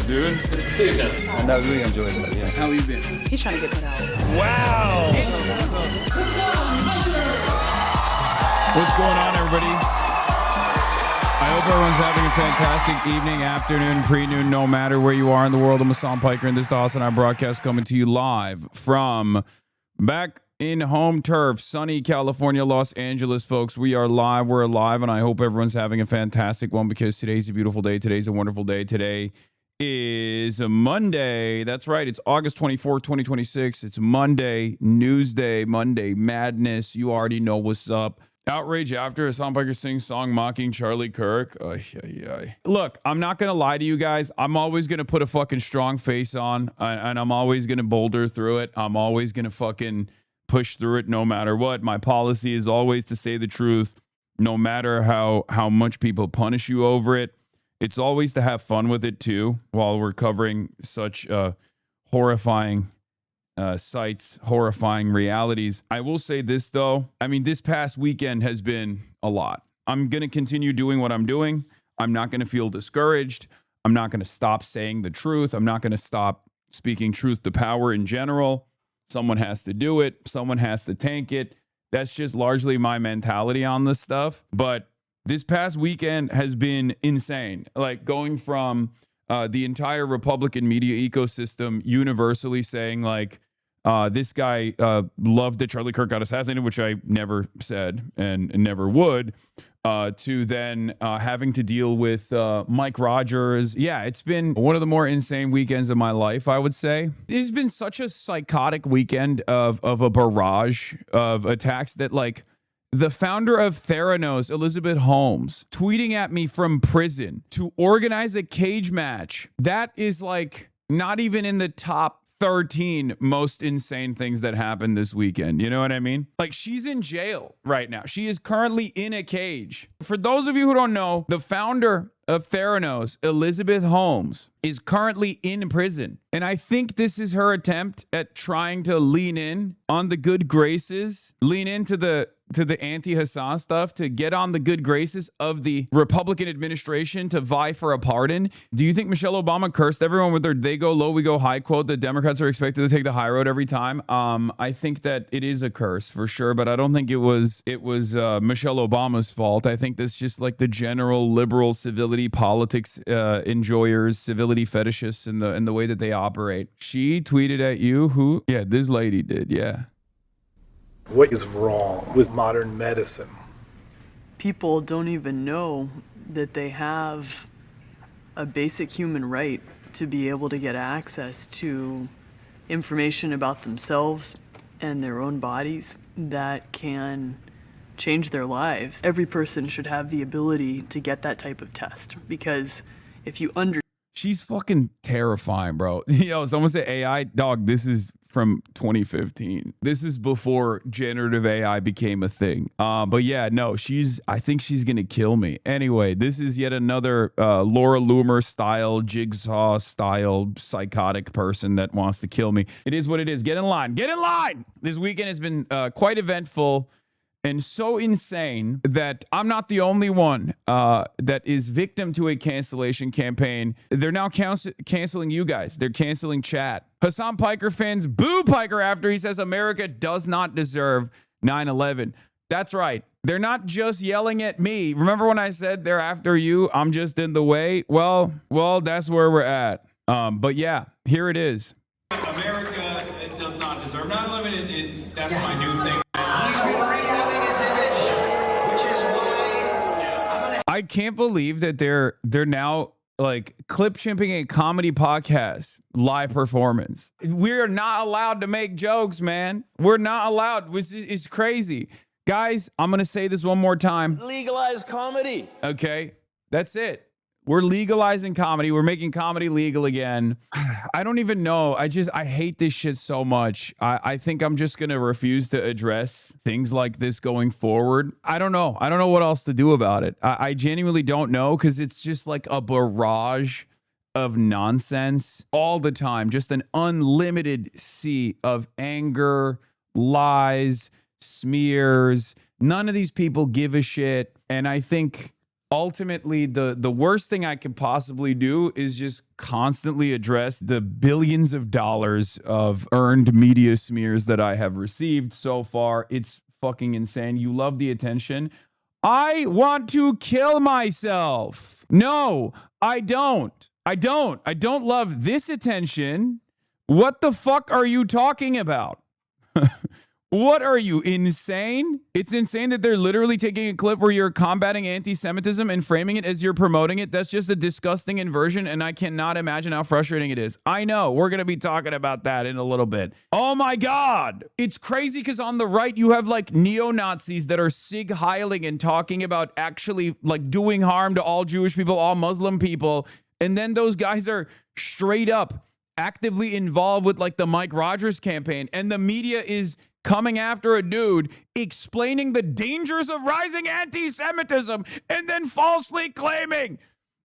dude. Good to see you again. And I really enjoyed that, yeah. How you been? He's trying to get put out. Wow! What's going on, everybody? I hope everyone's having a fantastic evening, afternoon, pre-noon, no matter where you are in the world. I'm Hasan Piker, and this is the Hasan broadcast coming to you live from back in home turf, sunny California, Los Angeles, folks. We are live. We're alive, and I hope everyone's having a fantastic one because today's a beautiful day. Today's a wonderful day. Today is a Monday. That's right. It's August 24th, 2026. It's Monday, Newsday, Monday Madness. You already know what's up. Outrage after Hasan Piker sings song mocking Charlie Kirk. Look, I'm not going to lie to you guys. I'm always going to put a fucking strong face on, and I'm always going to boulder through it. I'm always going to fucking push through it no matter what. My policy is always to say the truth, no matter how much people punish you over it. It's always to have fun with it too, while we're covering such horrifying sights, horrifying realities. I will say this though. I mean, this past weekend has been a lot. I'm going to continue doing what I'm doing. I'm not going to feel discouraged. I'm not going to stop saying the truth. I'm not going to stop speaking truth to power in general. Someone has to do it. Someone has to tank it. That's just largely my mentality on this stuff. But this past weekend has been insane. Like going from the entire Republican media ecosystem universally saying like, this guy loved that Charlie Kirk got assassinated, which I never said and never would, to then having to deal with Mike Rogers. Yeah, it's been one of the more insane weekends of my life, I would say. It's been such a psychotic weekend of a barrage of attacks that, like, the founder of Theranos, Elizabeth Holmes, tweeting at me from prison to organize a cage match. That is, like, not even in the top 13 most insane things that happened this weekend. You know what I mean? Like, she's in jail right now. She is currently in a cage. For those of you who don't know, the founder of Theranos, Elizabeth Holmes, is currently in prison. And I think this is her attempt at trying to lean in on the good graces, lean into the anti-Hasan stuff, to get on the good graces of the Republican administration to vie for a pardon. Do you think Michelle Obama cursed everyone with her "they go low, we go high" quote that Democrats are expected to take the high road every time? I think that it is a curse for sure, but I don't think it was Michelle Obama's fault. I think that's just like the general liberal civility politics enjoyers, civility fetishists, in the way that they operate. She tweeted at you who? Yeah, this lady did, yeah. What is wrong with modern medicine? People don't even know that they have a basic human right to be able to get access to information about themselves and their own bodies that can change their lives. Every person should have the ability to get that type of test, because if you She's fucking terrifying, bro. Yo, someone said AI. Dog, this is from 2015. This is before generative AI became a thing. But yeah, no, I think she's going to kill me. Anyway, this is yet another Laura Loomer style, Jigsaw style, psychotic person that wants to kill me. It is what it is. Get in line. Get in line. This weekend has been quite eventful and so insane that I'm not the only one that is victim to a cancellation campaign. They're now canceling you guys. They're canceling chat. Hasan Piker fans boo Piker after he says America does not deserve 9/11. That's right. They're not just yelling at me. Remember when I said they're after you? I'm just in the way. Well, that's where we're at. But yeah, here it is. America does not deserve 9/11. That's my new thing. I can't believe that they're now like clip chimping a comedy podcast live performance. We're not allowed to make jokes, man. We're not allowed. It's crazy. Guys, I'm going to say this one more time. Legalize comedy. Okay, that's it. We're legalizing comedy. We're making comedy legal again. I don't even know. I hate this shit so much. I think I'm just going to refuse to address things like this going forward. I don't know. I don't know what else to do about it. I genuinely don't know, because it's just like a barrage of nonsense all the time. Just an unlimited sea of anger, lies, smears. None of these people give a shit. And I think ultimately, the worst thing I could possibly do is just constantly address the billions of dollars of earned media smears that I have received so far. It's fucking insane. You love the attention. I want to kill myself. No, I don't. I don't love this attention. What the fuck are you talking about? What are you, insane? It's insane that they're literally taking a clip where you're combating anti-Semitism and framing it as you're promoting it. That's just a disgusting inversion, and I cannot imagine how frustrating it is. I know, we're going to be talking about that in a little bit. Oh my God. It's crazy because on the right, you have like neo-Nazis that are sig heiling and talking about actually like doing harm to all Jewish people, all Muslim people. And then those guys are straight up actively involved with like the Mike Rogers campaign, and the media is coming after a dude explaining the dangers of rising anti-Semitism and then falsely claiming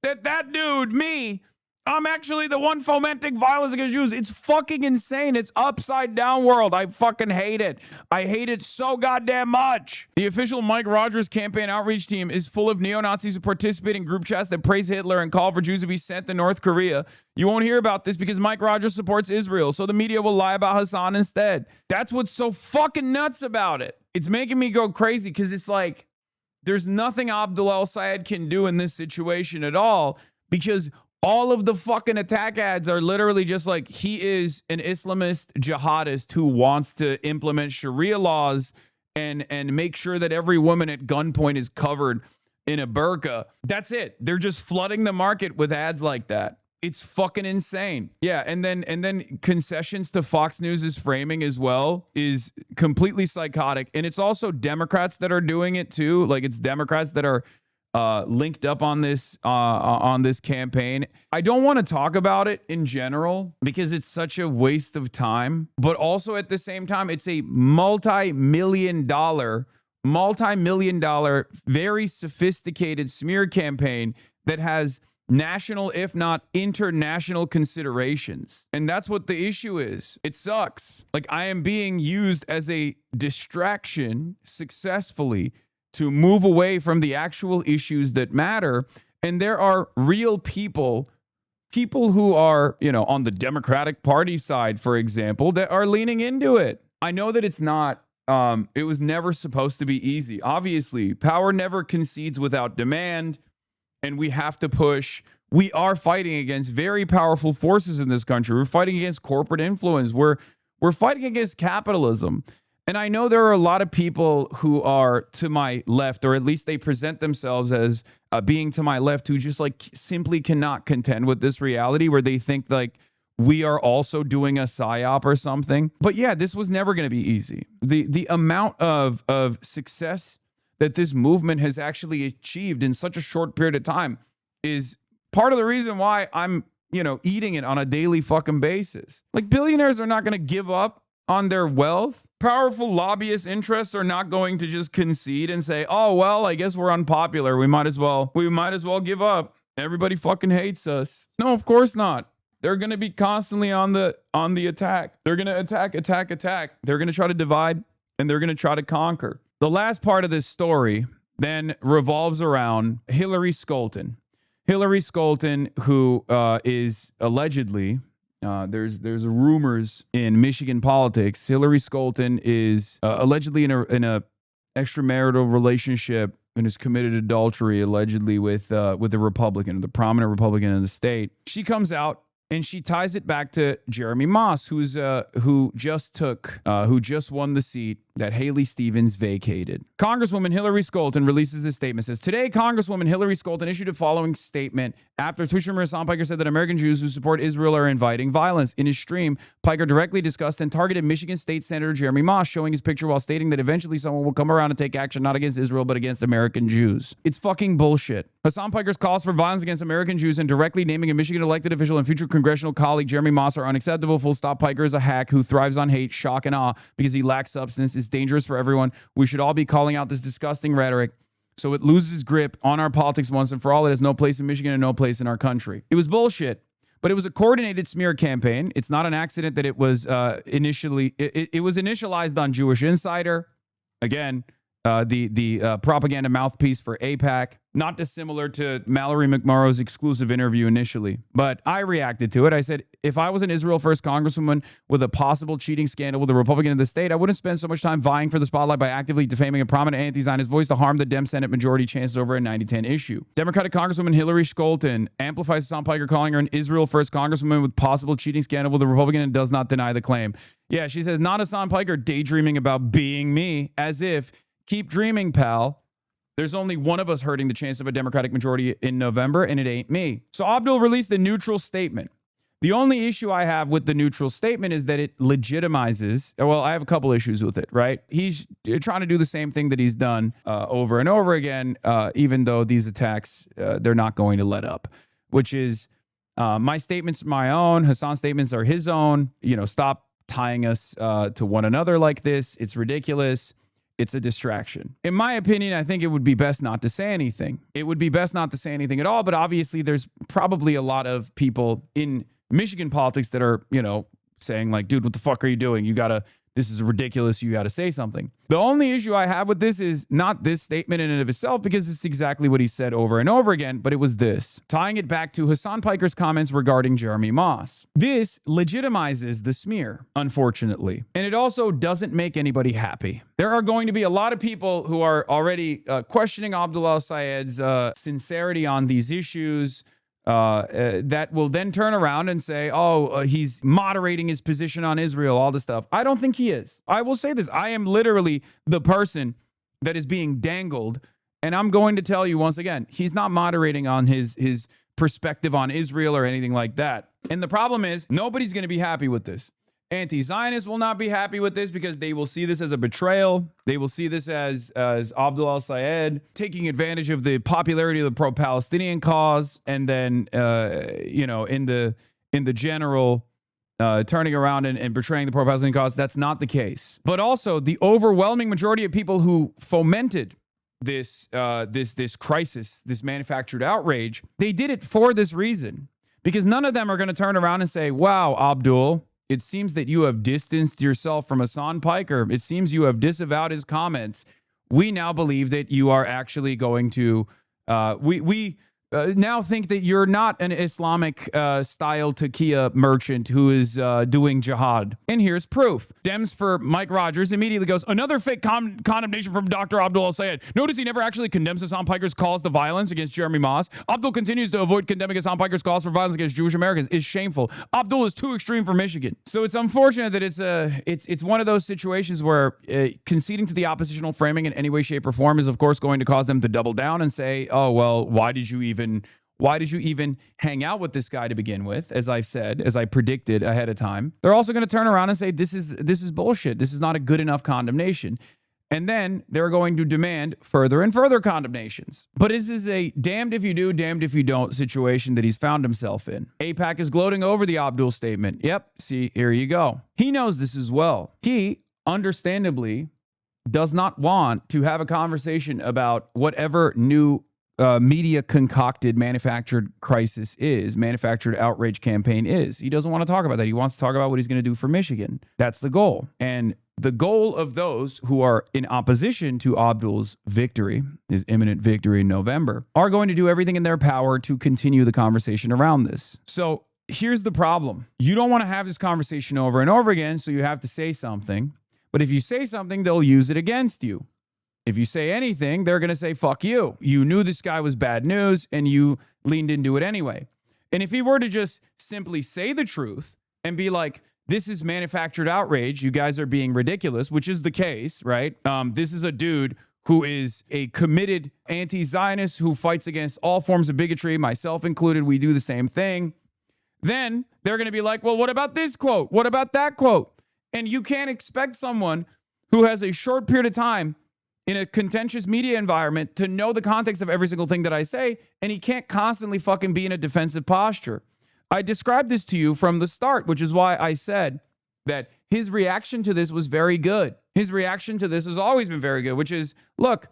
that dude, me, I'm actually the one fomenting violence against Jews. It's fucking insane. It's upside down world. I fucking hate it. I hate it so goddamn much. The official Mike Rogers campaign outreach team is full of neo-Nazis who participate in group chats that praise Hitler and call for Jews to be sent to North Korea. You won't hear about this because Mike Rogers supports Israel, so the media will lie about Hasan instead. That's what's so fucking nuts about it. It's making me go crazy because it's like there's nothing ABDUL El-SAYED can do in this situation at all, because all of the fucking attack ads are literally just like, he is an Islamist jihadist who wants to implement Sharia laws and make sure that every woman at gunpoint is covered in a burqa. That's it. They're just flooding the market with ads like that. It's fucking insane. Yeah, and then concessions to Fox News' framing as well is completely psychotic. And it's also Democrats that are doing it too. Like, it's Democrats that are linked up on this campaign. I don't want to talk about it in general because it's such a waste of time, but also at the same time, it's a multi-million dollar, very sophisticated smear campaign that has national, if not international considerations. And that's what the issue is. It sucks. Like, I am being used as a distraction successfully to move away from the actual issues that matter. And there are real people who are, you know, on the Democratic Party side, for example, that are leaning into it. I know that it's not, it was never supposed to be easy. Obviously, power never concedes without demand, and we have to push. We are fighting against very powerful forces in this country. We're fighting against corporate influence. We're fighting against capitalism. And I know there are a lot of people who are to my left, or at least they present themselves as being to my left, who just like simply cannot contend with this reality, where they think like we are also doing a psyop or something. But yeah, this was never going to be easy. The amount of success that this movement has actually achieved in such a short period of time is part of the reason why I'm, you know, eating it on a daily fucking basis. Like, billionaires are not going to give up on their wealth. Powerful lobbyist interests are not going to just concede and say, oh, well, I guess we're unpopular. We might as well give up. Everybody fucking hates us. No, of course not. They're going to be constantly on the attack. They're going to attack. They're going to try to divide, and they're going to try to conquer. The last part of this story then revolves around Hillary Skolton. Hillary Skolton, who is allegedly, there's rumors in Michigan politics. Hillary Skolton is allegedly in a extramarital relationship and has committed adultery allegedly with a Republican, the prominent Republican in the state. She comes out and she ties it back to Jeremy Moss, who just won the seat that Haley Stevens vacated. Congresswoman Hillary Skolton releases this statement. Says, today, Congresswoman Hillary Skolton issued a following statement after Tushar Hassan Piker said that American Jews who support Israel are inviting violence. In his stream, Piker directly discussed and targeted Michigan State Senator Jeremy Moss, showing his picture while stating that eventually someone will come around and take action not against Israel, but against American Jews. It's fucking bullshit. Hassan Piker's calls for violence against American Jews and directly naming a Michigan elected official and future congressional colleague Jeremy Moss are unacceptable. Full stop. Piker is a hack who thrives on hate, shock, and awe because he lacks substance. It's dangerous for everyone. We should all be calling out this disgusting rhetoric so it loses grip on our politics once and for all. It has no place in Michigan and no place in our country. It was bullshit, but it was a coordinated smear campaign. It's not an accident that it was it was initialized on Jewish Insider. Again, the propaganda mouthpiece for AIPAC, not dissimilar to Mallory McMorrow's exclusive interview initially. But I reacted to it. I said, if I was an Israel First Congresswoman with a possible cheating scandal with a Republican in the state, I wouldn't spend so much time vying for the spotlight by actively defaming a prominent anti-Zionist voice to harm the Dem Senate majority chances over a 90-10 issue. Democratic Congresswoman Hillary Scholten amplifies Hasan Piker, calling her an Israel First Congresswoman with possible cheating scandal with a Republican, and does not deny the claim. Yeah, she says, not Hasan Piker daydreaming about being me, as if, keep dreaming, pal. There's only one of us hurting the chance of a Democratic majority in November, and it ain't me. So Abdul released a neutral statement. The only issue I have with the neutral statement is that it legitimizes, well, I have a couple issues with it, right? He's trying to do the same thing that he's done over and over again, even though these attacks, they're not going to let up, which is my statements are my own, Hasan's statements are his own. You know, stop tying us to one another like this. It's ridiculous. It's a distraction. In my opinion, I think it would be best not to say anything. It would be best not to say anything at all, but obviously there's probably a lot of people in Michigan politics that are, you know, saying like, dude, what the fuck are you doing? This is ridiculous. You got to say something. The only issue I have with this is not this statement in and of itself, because it's exactly what he said over and over again, but it was this, tying it back to Hasan Piker's comments regarding Jeremy Moss. This legitimizes the smear, unfortunately, and it also doesn't make anybody happy. There are going to be a lot of people who are already questioning ABDUL El-SAYED's sincerity on these issues, that will then turn around and say, he's moderating his position on Israel, all this stuff. I don't think he is. I will say this. I am literally the person that is being dangled. And I'm going to tell you once again, he's not moderating on his perspective on Israel or anything like that. And the problem is, nobody's going to be happy with this. Anti-Zionists will not be happy with this because they will see this as a betrayal. They will see this as ABDUL El-SAYED taking advantage of the popularity of the pro-Palestinian cause, and then in the general turning around and betraying the pro-Palestinian cause. That's not the case. But also, the overwhelming majority of people who fomented this crisis, this manufactured outrage, they did it for this reason, because none of them are going to turn around and say, "Wow, Abdul, it seems that you have distanced yourself from Hasan Piker. It seems you have disavowed his comments. We now believe that you are actually going to, we now think that you're not an Islamic style tequila merchant who is doing jihad." And here's proof. Dems for Mike Rogers immediately goes, another fake condemnation from Dr. ABDUL El-SAYED. Notice he never actually condemns Hasan Piker's calls to violence against Jeremy Moss. Abdul continues to avoid condemning Hasan Piker's calls for violence against Jewish Americans. Is shameful. Abdul is too extreme for Michigan. So it's unfortunate that it's one of those situations where conceding to the oppositional framing in any way, shape, or form is, of course, going to cause them to double down and say, oh, well, why did you even hang out with this guy to begin with? As I've said, as I predicted ahead of time, they're also going to turn around and say, this is bullshit. This is not a good enough condemnation. And then they're going to demand further and further condemnations. But this is a damned if you do, damned if you don't situation that he's found himself in. AIPAC is gloating over the Abdul statement. Yep, see, here you go. He knows this as well. He, understandably, does not want to have a conversation about whatever new media concocted manufactured crisis is, manufactured outrage campaign is. He doesn't want to talk about that. He wants to talk about what he's going to do for Michigan. That's the goal. And the goal of those who are in opposition to Abdul's victory, his imminent victory in November, are going to do everything in their power to continue the conversation around this. So here's the problem. You don't want to have this conversation over and over again, so you have to say something. But if you say something, they'll use it against you. If you say anything, they're going to say, fuck you. You knew this guy was bad news and you leaned into it anyway. And if he were to just simply say the truth and be like, this is manufactured outrage, you guys are being ridiculous, which is the case, right? This is a dude who is a committed anti-Zionist who fights against all forms of bigotry, myself included. We do the same thing. Then they're going to be like, well, what about this quote? What about that quote? And you can't expect someone who has a short period of time in a contentious media environment to know the context of every single thing that I say, and he can't constantly fucking be in a defensive posture. I described this to you from the start, which is why I said that his reaction to this was very good. His reaction to this has always been very good, which is, look,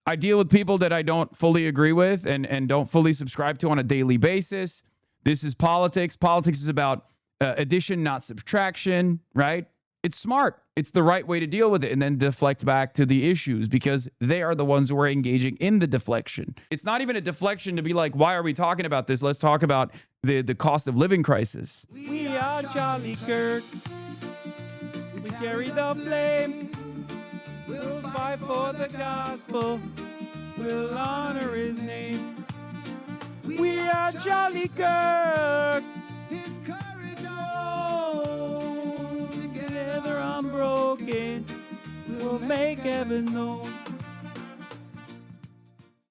I deal with people that I don't fully agree with and don't fully subscribe to on a daily basis. This is politics. Politics is about addition, not subtraction, right? It's smart. It's the right way to deal with it, and then deflect back to the issues because they are the ones who are engaging in the deflection. It's not even a deflection to be like, why are we talking about this? Let's talk about the cost of living crisis. We are Charlie Kirk. We carry the flame. We'll fight for the gospel. We'll honor his name. We are Charlie Kirk. His courage on. Together unbroken. We'll make heaven known.